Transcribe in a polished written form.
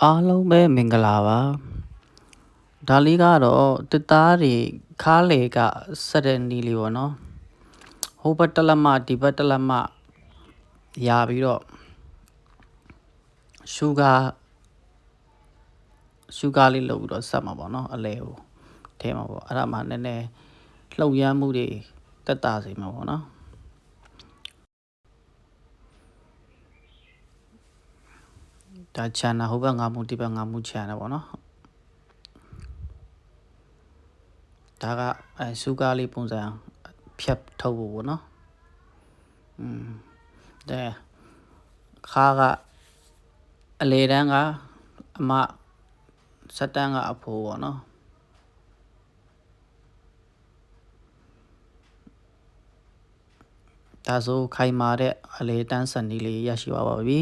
အားလုံးပဲမင်္ဂလာပါဒါလေးကတော့တစ်သားတွေခါးလေကဆက်တဲ့နီးလေးပေါ့နော်ဟိုဘက်တစ်လက်မဒီဘက်တစ်လက်မရပြီးတော့ရှူဂါလေးလုပ်ပြီးတော့ဆက်မှာပေါ့နော်အလဲကိုထဲမှာပေါ့အဲ့ဒါမှနည်းနည်းလှုပ်ရမ်းမှုတွေတက်တာစေမှာပေါ့နော်ဒါချန်တာဟိုဘက်ငါမှုဒီဘက်ငါမှုချန်တာပေါ့နော်ဒါကရှူဂါလေးပုံစံဖြတ်ထုတ်ဖို့ပေါ့နော်တဲ့ခါကအလေတန်းကအမစက်တန်းကအဖိုးပေါ့နော်ဒါဆိုခိုင်မာတဲ့အလေတန်းစံနီလေးရရှိပါပြီ